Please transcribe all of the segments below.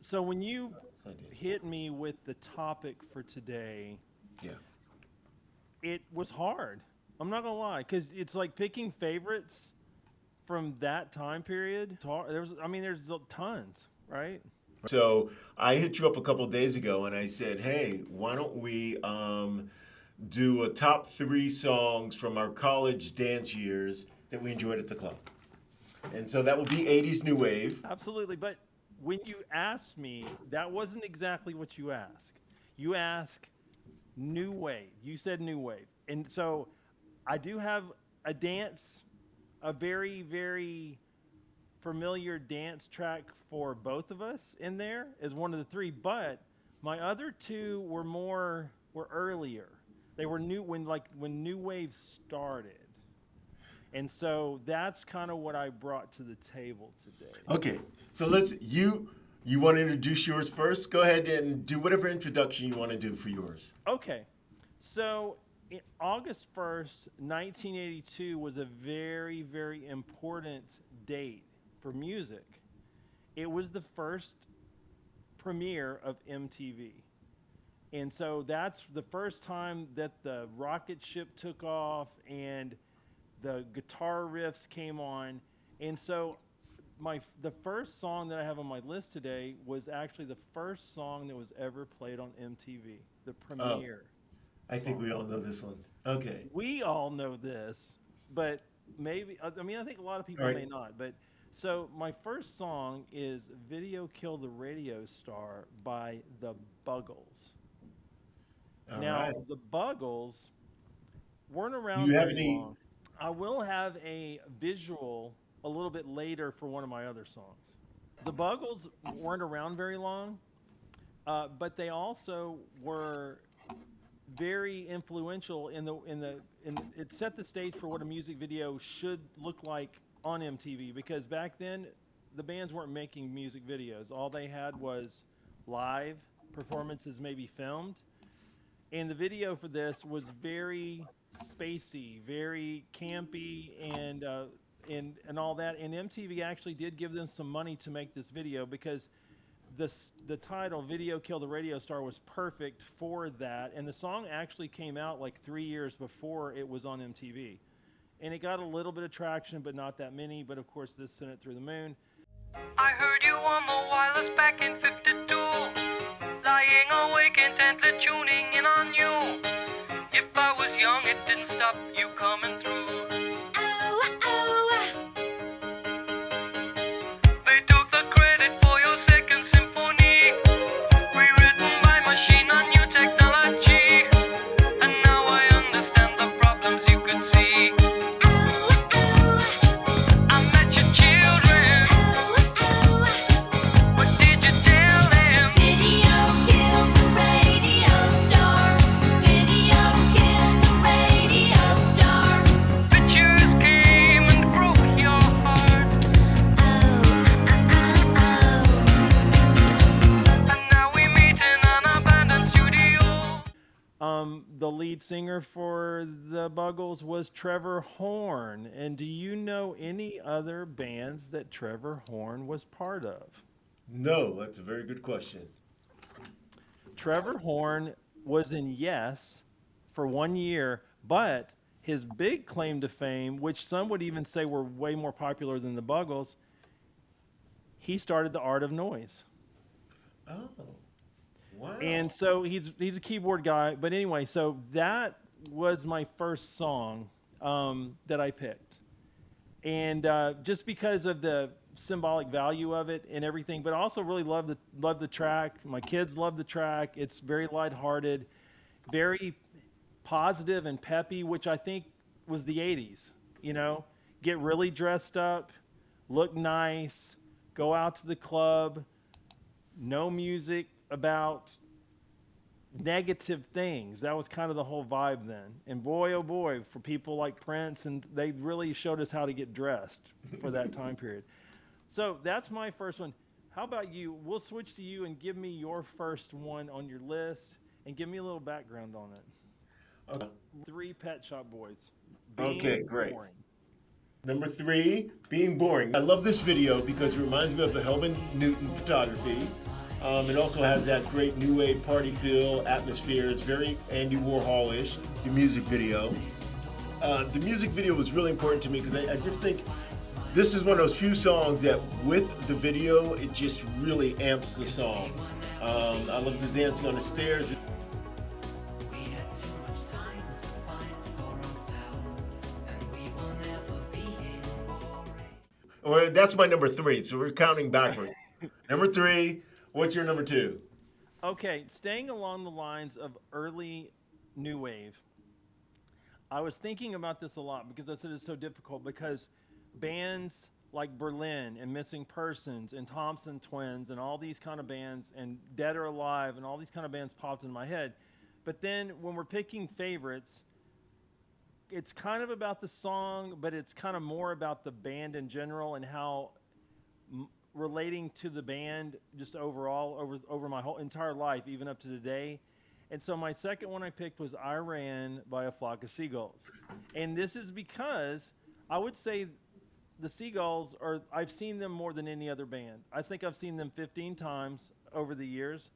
So when you Yes, I did. hit me with the topic for today, Yeah. it was hard. I'm not gonna lie, because it's like picking favorites from that time period. It's hard. There's tons, right? So I hit you up a couple days ago and I said, hey, why don't we do a top three songs from our college dance years that we enjoyed at the club? And so that would be 80s New Wave. Absolutely. But when you asked me, that wasn't exactly what you asked. You asked new wave. You said new wave, and so I do have a dance, a very very familiar dance track for both of us in there as one of the three, but my other two were earlier. They were new when new wave started. And so that's kind of what I brought to the table today. Okay, so you want to introduce yours first? Go ahead and do whatever introduction you want to do for yours. Okay. So August 1st, 1982 was a very, very important date for music. It was the first premiere of MTV. And so that's the first time that the rocket ship took off and the guitar riffs came on. And so the first song that I have on my list today was actually the first song that was ever played on MTV, the premiere. I think we all know this one. Okay. We all know this, but maybe, I think a lot of people All right. may not. But so my first song is Video Killed the Radio Star by the Buggles. All Now, right. the Buggles weren't around Do you have very any? long. I will have a visual a little bit later for one of my other songs. The Buggles weren't around very long, but they also were very influential it set the stage for what a music video should look like on MTV, because back then the bands weren't making music videos. All they had was live performances, maybe filmed. And the video for this was very spacey, very campy, and all that. And MTV actually did give them some money to make this video, because the title "Video Kill the Radio Star" was perfect for that. And the song actually came out like 3 years before it was on MTV, and it got a little bit of traction, but not that many. But of course, this sent it through the moon. I heard you on the wireless back in 52, lying awake intently tuning in on you. If I was young, it didn't stop you coming through. They took the credit for your second symphony, rewritten by machine on new technology. And now I understand the problems you could see. I met your children. What did you tell them? Video killed the radio star. Video killed the radio star. Pictures came and broke your heart. And now we meet in an abandoned studio. The lead singer for the Buggles was Trevor Horn. And do you know any other bands that Trevor Horn was part of? No, that's a very good question. Trevor Horn was in Yes for 1 year, but his big claim to fame, which some would even say were way more popular than the Buggles, he started the Art of Noise. Oh, wow. And so he's a keyboard guy. But anyway, so that was my first song that I picked. And just because of the symbolic value of it and everything, but I also really love the track. My kids love the track. It's very lighthearted, very positive and peppy, which I think was the 80s. You know, get really dressed up, look nice, go out to the club, no music about negative things. That was kind of the whole vibe then. And boy, oh boy, for people like Prince, and they really showed us how to get dressed for that time period. So that's my first one. How about you? We'll switch to you and give me your first one on your list and give me a little background on it. Okay. 3 Pet Shop Boys. Okay, great. Boring. Number 3, being boring. I love this video because it reminds me of the Helman Newton photography. It also has that great new wave party feel, atmosphere. It's very Andy Warhol-ish. The music video. The music video was really important to me because I just think this is one of those few songs that with the video, it just really amps the song. I love the dancing on the stairs. Or that's my number 3, so we're counting backwards. Number 3, what's your number 2? Okay, staying along the lines of early new wave, I was thinking about this a lot because I said it's so difficult because bands like Berlin and Missing Persons and Thompson Twins and all these kind of bands and Dead or Alive and all these kind of bands popped in my head. But then when we're picking favorites, it's kind of about the song, but it's kind of more about the band in general and how relating to the band just overall over my whole entire life, even up to today. And so my second one I picked was I Ran by A Flock of Seagulls. And this is because I would say the Seagulls I've seen them more than any other band. I think I've seen them 15 times over the years.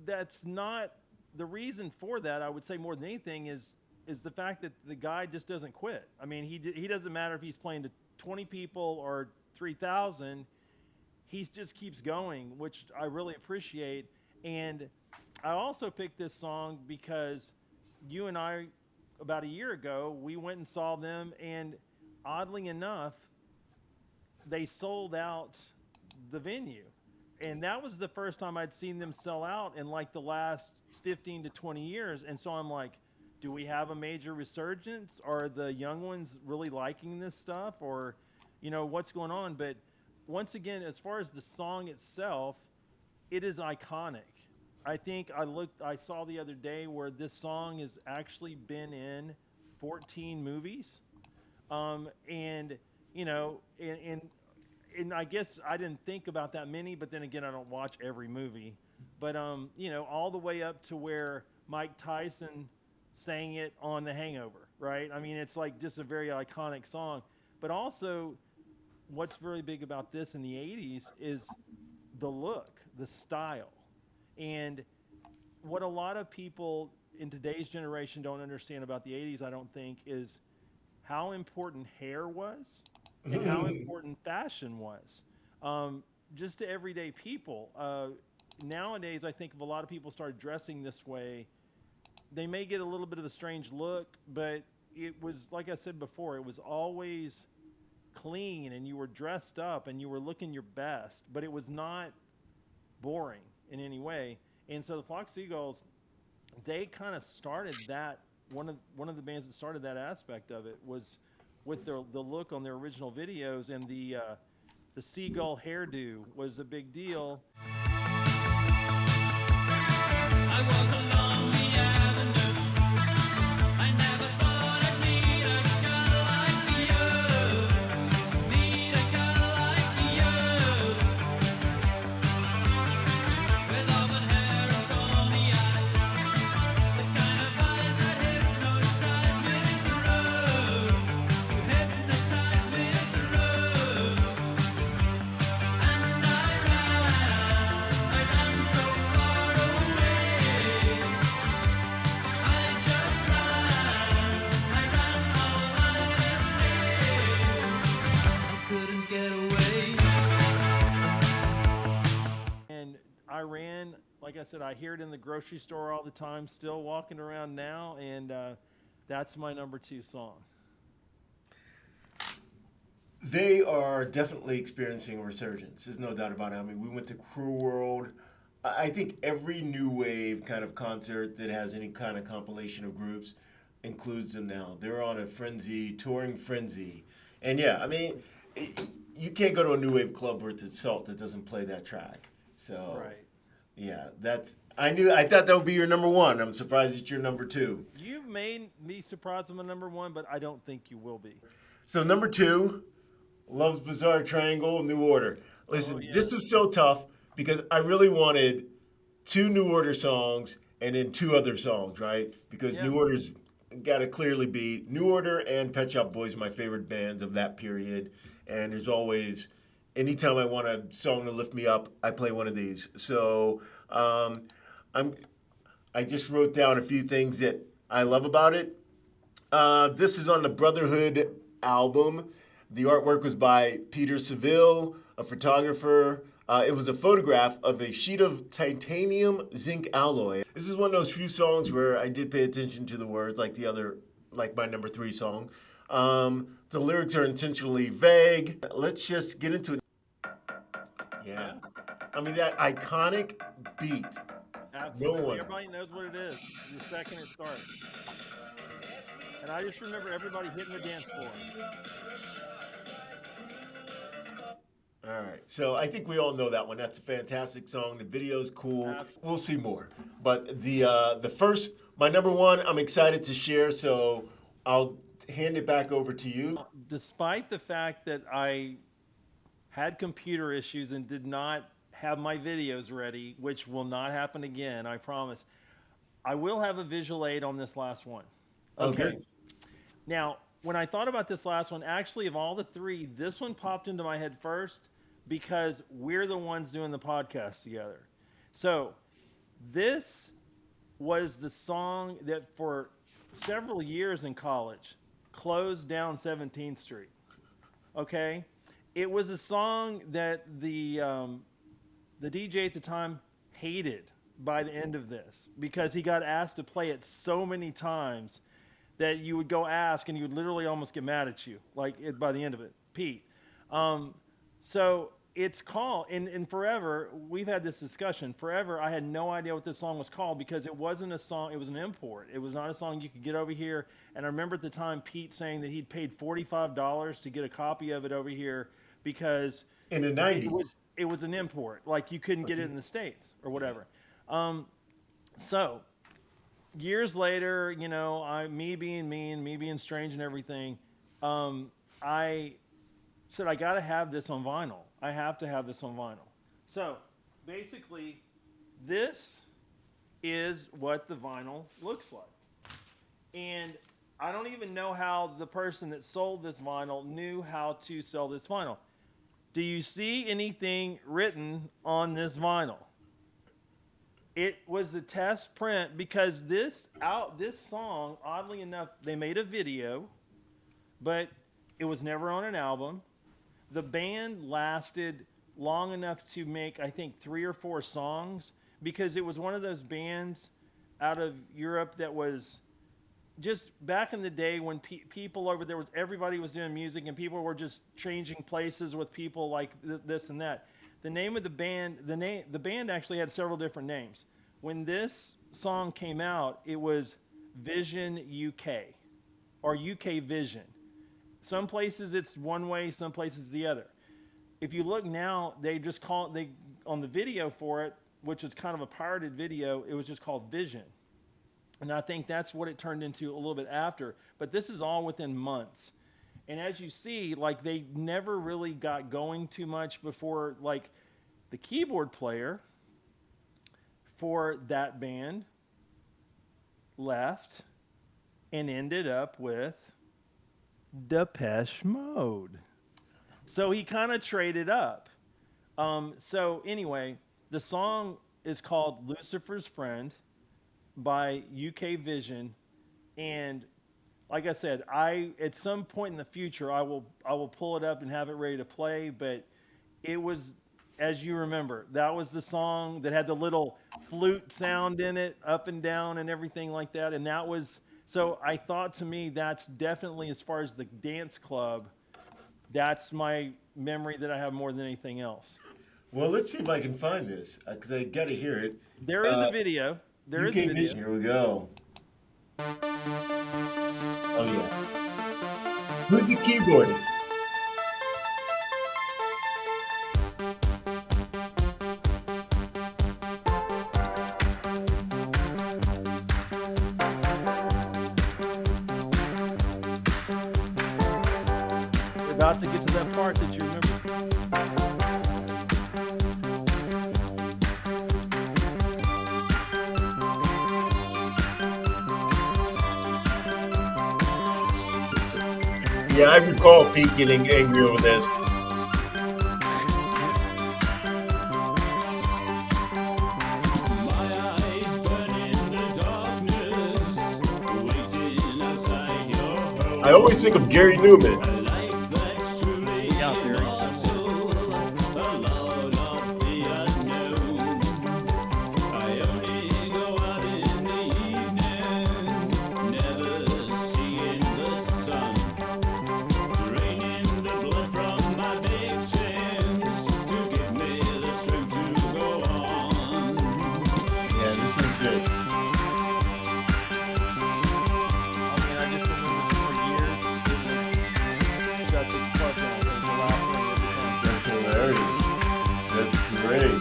That's not the reason for that. I would say more than anything is the fact that the guy just doesn't quit. I mean, he doesn't matter if he's playing to 20 people or 3,000. He just keeps going, which I really appreciate. And I also picked this song because you and I, about a year ago, we went and saw them, and oddly enough, they sold out the venue. And that was the first time I'd seen them sell out in like the last 15 to 20 years. And so I'm like, do we have a major resurgence? Are the young ones really liking this stuff? Or, what's going on? But once again, as far as the song itself, it is iconic. I think I saw the other day where this song has actually been in 14 movies. And I guess I didn't think about that many, but then again, I don't watch every movie. But, all the way up to where Mike Tyson sang it on The Hangover, right? I mean, it's like just a very iconic song. But also, what's very big about this in the 80s is the look, the style. And what a lot of people in today's generation don't understand about the 80s, I don't think, is how important hair was and how important fashion was. Just to everyday people. Nowadays, I think if a lot of people started dressing this way, they may get a little bit of a strange look, but it was, like I said before, it was always clean and you were dressed up and you were looking your best, but it was not boring in any way. And so the Flock Seagulls, they kind of started that. One of the bands that started that aspect of it was with the look on their original videos, and the seagull hairdo was a big deal. I walk along the avenue. I never thought I'd meet a girl like you. Meet a girl like you. With auburn hair and tawny eyes. The kind of eyes that hypnotize me with the road. You hypnotize me with the road. And I ran so far away. I just ran all night and day. I couldn't get away. And I ran, like I said, I hear it in the grocery store all the time, still walking around now, and that's my number 2 song. They are definitely experiencing a resurgence. There's no doubt about it. I mean, we went to Crew World. I think every new wave kind of concert that has any kind of compilation of groups includes them now. They're on a touring frenzy. And yeah, I mean, you can't go to a new wave club worth its salt that doesn't play that track. So, Right. yeah, I thought that would be your number 1. I'm surprised it's your number 2. You may be surprised I'm a number 1, but I don't think you will be. So number 2, Love's Bizarre Triangle, New Order. Listen, yeah. This is so tough because I really wanted 2 New Order songs and then 2 other songs, right? Because Yeah. New Order's got to clearly be New Order and Pet Shop Boys, my favorite bands of that period. And there's always anytime I want a song to lift me up, I play one of these. So I just wrote down a few things that I love about it. This is on the Brotherhood album. The artwork was by Peter Seville, a photographer. It was a photograph of a sheet of titanium zinc alloy. This is one of those few songs where I did pay attention to the words, like my number 3 song. The lyrics are intentionally vague. Let's just get into it. Yeah. I mean, that iconic beat. Absolutely. No one. Everybody knows what it is the second it starts. And I just remember everybody hitting the dance floor. All right, so I think we all know that one. That's a fantastic song. The video's cool. Absolutely. We'll see more. But the first, my number 1, I'm excited to share, so I'll hand it back over to you. Despite the fact that I had computer issues and did not have my videos ready, which will not happen again, I promise, I will have a visual aid on this last one. Okay. Now, when I thought about this last one, actually, of all the 3, this one popped into my head first because we're the ones doing the podcast together. So, this was the song that for several years in college closed down 17th Street. Okay? It was a song that the DJ at the time hated by the end of this because he got asked to play it so many times that you would go ask and he would literally almost get mad at you, by the end of it, Pete. So it's called, and forever, we've had this discussion, forever I had no idea what this song was called because it wasn't a song, it was an import. It was not a song you could get over here. And I remember at the time Pete saying that he'd paid $45 to get a copy of it over here because In the 90s. it was an import. Like you couldn't get it in the States or whatever. So years later, you know, me being me and me being strange and everything, I said, I got to have this on vinyl. I have to have this on vinyl. So basically, this is what the vinyl looks like. And I don't even know how the person that sold this vinyl knew how to sell this vinyl. Do you see anything written on this vinyl? It was a test print because this song, oddly enough, they made a video, but it was never on an album. The band lasted long enough to make, I think, 3 or 4 songs because it was one of those bands out of Europe that was just back in the day when people over there everybody was doing music and people were just changing places with people like this and that. The name of the band, the band actually had several different names. When this song came out, it was Vision UK or UK Vision. Some places it's one way, some places the other. If you look now, they just on the video for it, which is kind of a pirated video, it was just called Vision. And I think that's what it turned into a little bit after. But this is all within months. And as you see, like they never really got going too much before like the keyboard player for that band left and ended up with Depeche Mode. So he kind of traded up. So anyway, the song is called Lucifer's Friend by UK Vision, and like I said, at some point in the future I will pull it up and have it ready to play. But it was, as you remember, that was the song that had the little flute sound in it, up and down and everything like that. And that was, so I thought, to me, that's definitely, as far as the dance club, that's my memory that I have more than anything else. Well, let's see if I can find this because I got to hear it. There is a video. There is a UK video. Vision. Here we go. Oh yeah. Who's the keyboardist? We're about to get to that part that you remember. Yeah, I recall Pete getting angry over this. I always think of Gary Newman. Yeah, very similar. Yeah, this is good. I mean, I just remember for years it was got the question. I think the last thing every time. That's hilarious. That's great.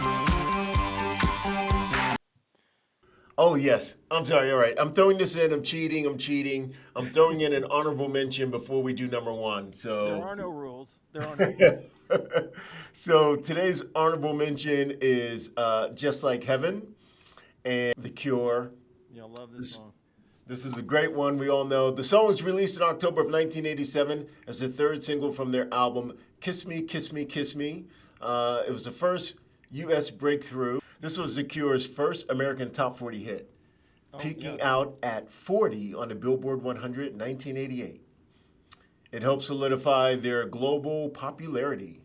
Oh, yes. I'm sorry. All right. I'm throwing this in. I'm cheating. I'm throwing in an honorable mention before we do number one. There So, are no rules. There are no rules. so today's honorable mention is Just Like Heaven and The Cure. Yeah, I love this song. This is a great one. We all know. The song was released in October of 1987 as the third single from their album, Kiss Me, Kiss Me, Kiss Me. It was the first U.S. breakthrough. This was The Cure's first American Top 40 hit, peaking out at 40 on the Billboard 100 in 1988. It helped solidify their global popularity.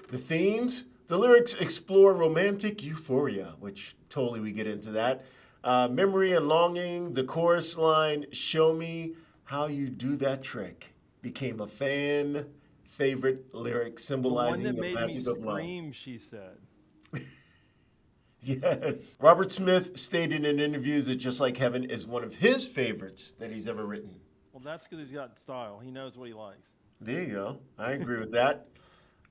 The themes, the lyrics explore romantic euphoria, which totally we get into that. Memory and longing, the chorus line, show me how you do that trick, became a fan favorite lyric The one symbolizing that the made me magic of love. scream, she said. Yes. Robert Smith stated in interviews that Just Like Heaven is one of his favorites that he's ever written. Well, that's because he's got style. He knows what he likes. There you go. I agree with that.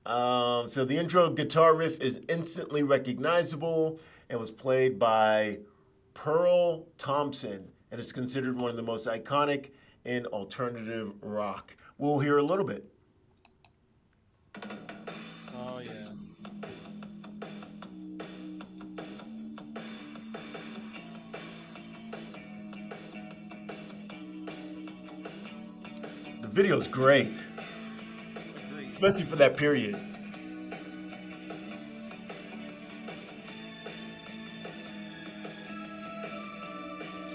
So the intro guitar riff is instantly recognizable and was played by Pearl Thompson and is considered one of the most iconic in alternative rock. We'll hear a little bit. Oh, yeah. The video's great, Agreed. especially for that period.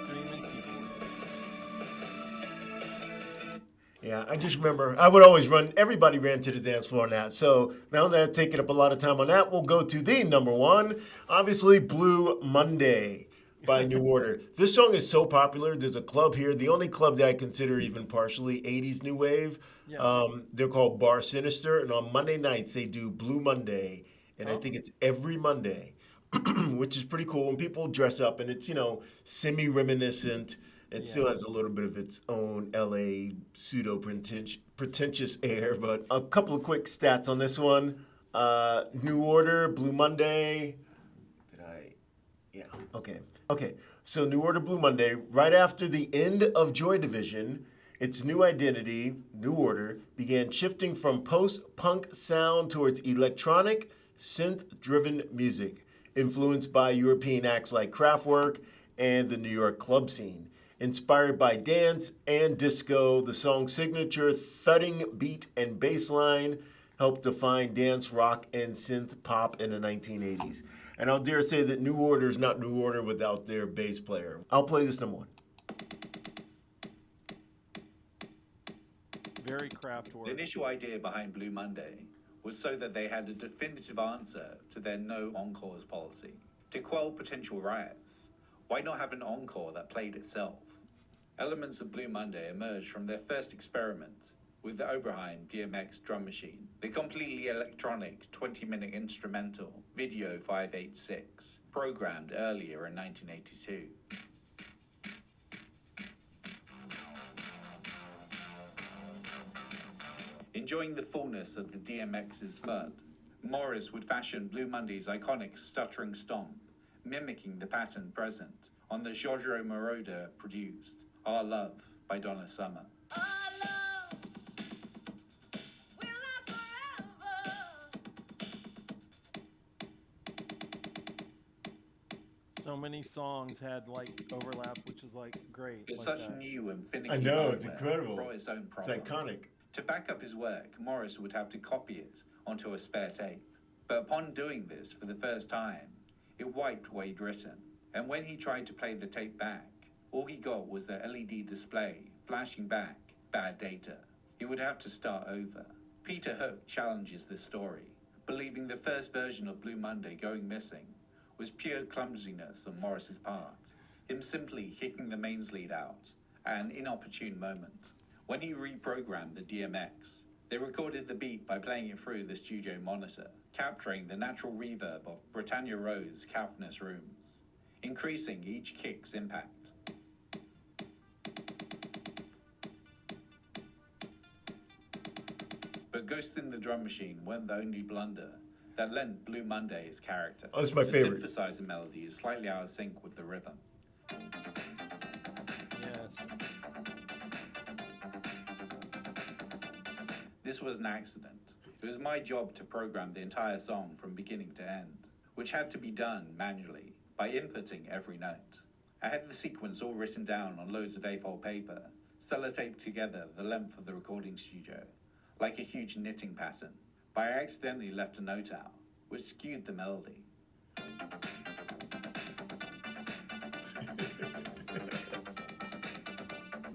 Screaming keyboard. Yeah, I just remember I would always run, everybody ran to the dance floor on that. So now that I've taken up a lot of time on that, we'll go to the number one, obviously Blue Monday by New Order. This song is so popular. There's a club here, the only club that I consider even partially 80s New Wave. Yeah. They're called Bar Sinister, and on Monday nights they do Blue Monday, and I think it's every Monday, which is pretty cool. And people dress up, and it's, semi-reminiscent. It still has a little bit of its own LA pseudo-pretentious air, but a couple of quick stats on this one. New Order, Blue Monday. Okay. So New Order, Blue Monday, right after the end of Joy Division, its new identity, New Order, began shifting from post-punk sound towards electronic, synth-driven music, influenced by European acts like Kraftwerk and the New York club scene. Inspired by dance and disco, the song's signature thudding beat and bass line helped define dance, rock, and synth pop in the 1980s. And I'll dare say that New Order is not New Order without their bass player. I'll play this number one. Very craft work. The initial idea behind Blue Monday was so that they had a definitive answer to their no encores policy. To quell potential riots, why not have an encore that played itself? Elements of Blue Monday emerged from their first experiment with the Oberheim DMX drum machine, the completely electronic 20-minute instrumental Video 586, programmed earlier in 1982. Enjoying the fullness of the DMX's FUD, Morris would fashion Blue Monday's iconic stuttering stomp, mimicking the pattern present on the Giorgio Moroder produced Our Love by Donna Summer. So many songs had overlap, which is great. It's like such that. new and finicky I know, it's hardware incredible. brought its own It's problems. iconic. To back up his work, Morris would have to copy it onto a spare tape. But upon doing this for the first time, it wiped what he'd written. And when he tried to play the tape back, all he got was the LED display flashing back bad data. He would have to start over. Peter Hook challenges this story, believing the first version of Blue Monday going missing was pure clumsiness on Morris's part, him simply kicking the mains lead out at an inopportune moment. When he reprogrammed the DMX, they recorded the beat by playing it through the studio monitor, capturing the natural reverb of Britannia Row's cavernous rooms, increasing each kick's impact. But ghosting the drum machine weren't the only blunder that lent Blue Monday its character. Oh, that's my favorite. The synthesizer melody is slightly out of sync with the rhythm. Yes. This was an accident. It was my job to program the entire song from beginning to end, which had to be done manually by inputting every note. I had the sequence all written down on loads of A4 paper, sellotaped together the length of the recording studio, like a huge knitting pattern, but I accidentally left a note out, which skewed the melody.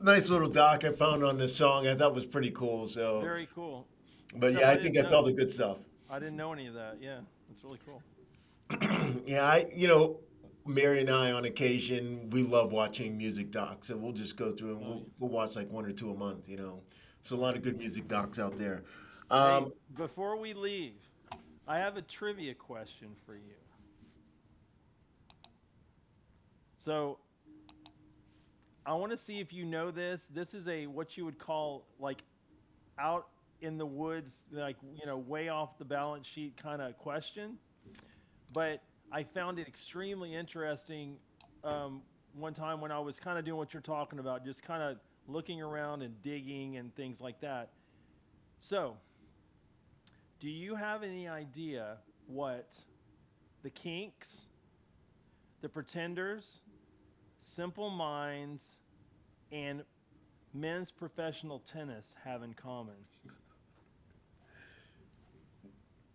Nice little doc I found on this song. I thought was pretty cool. So, Very cool. but Stuff yeah, I didn't think that's know. all the good stuff. I didn't know any of that. Yeah, it's really cool. Yeah, Mary and I on occasion we love watching music docs, and we'll just go through and we'll watch like one or two a month. So a lot of good music docs out there. Hey, before we leave, I have a trivia question for you. So I want to see if you know this. This is what you would call like out in the woods, like way off the balance sheet kind of question. But I found it extremely interesting one time when I was kind of doing what you're talking about, just kind of looking around and digging and things like that. So, do you have any idea what the Kinks, the Pretenders, Simple Minds, and men's professional tennis have in common?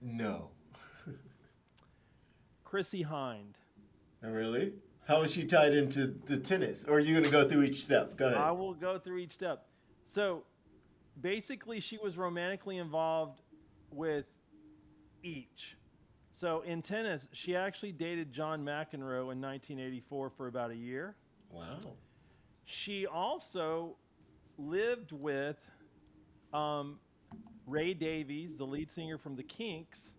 No. Chrissy Hind. Oh, really? How is she tied into the tennis? Or are you going to go through each step? Go ahead. I will go through each step. So, basically, she was romantically involved with each. So, in tennis, she actually dated John McEnroe in 1984 for about a year. Wow. She also lived with Ray Davies, the lead singer from the Kinks,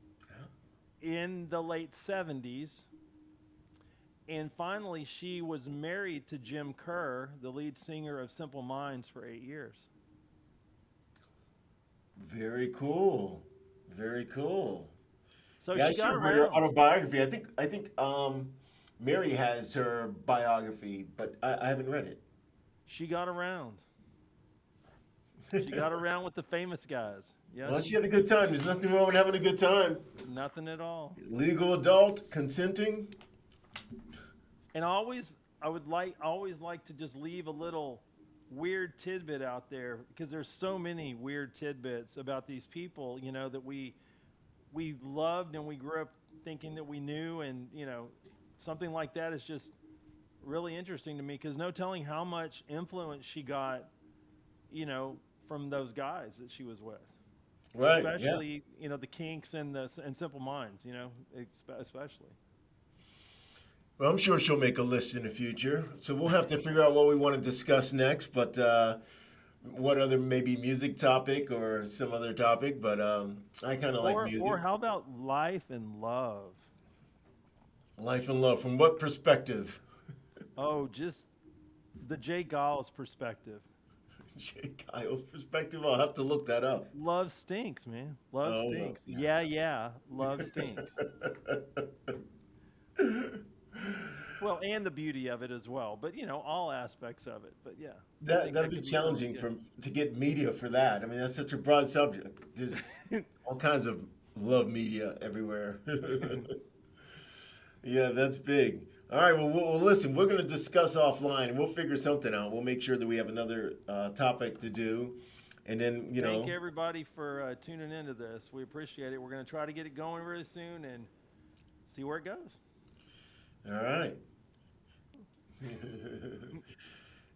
in the late 70s. And finally, she was married to Jim Kerr, the lead singer of Simple Minds, for 8 years. Very cool. Very cool. So Yeah, I she should got have read her around. autobiography. I think Mary has her biography, but I haven't read it. She got around. She got around with the famous guys. Yes. Well, she had a good time. There's nothing wrong with having a good time. Nothing at all. Legal adult, consenting. And I would always like to just leave a little weird tidbit out there, because there's so many weird tidbits about these people, that we loved and we grew up thinking that we knew, and something like that is just really interesting to me, because no telling how much influence she got, from those guys that she was with. Right. Especially, the Kinks and Simple Minds, especially. Well, I'm sure she'll make a list in the future. So we'll have to figure out what we want to discuss next, but what other maybe music topic or some other topic. But I kind of like music. Or how about life and love? Life and love. From what perspective? Oh, just the Jay Giles perspective. Jay Kyle's perspective? I'll have to look that up. Love stinks, man. Love stinks. Yeah. Love stinks. Well, and the beauty of it as well, but all aspects of it. But yeah, That'd be challenging to get media for that. I mean, that's such a broad subject. There's all kinds of love media everywhere. Yeah, that's big. All right, well, listen, we're going to discuss offline, and we'll figure something out. We'll make sure that we have another topic to do, and then Thank everybody for tuning into this. We appreciate it. We're going to try to get it going really soon and see where it goes. All right.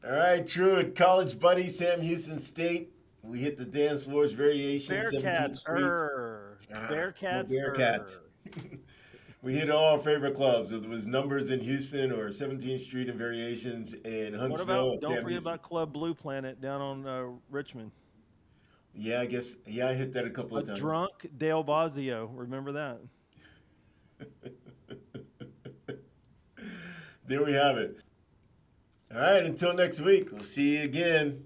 All right, Truett, college buddy, Sam Houston State. We hit the dance floors, variation, 17th Bearcats, Street. We're Bearcats, Bearcats. We hit all our favorite clubs, whether it was Numbers in Houston or 17th Street and Variations in What Huntsville. about, don't Sam forget Houston. about Club Blue Planet down on Richmond. Yeah, I guess. Yeah, I hit that a couple A of times. drunk Dale Bosio. Remember that? There we have it. All right, until next week, we'll see you again.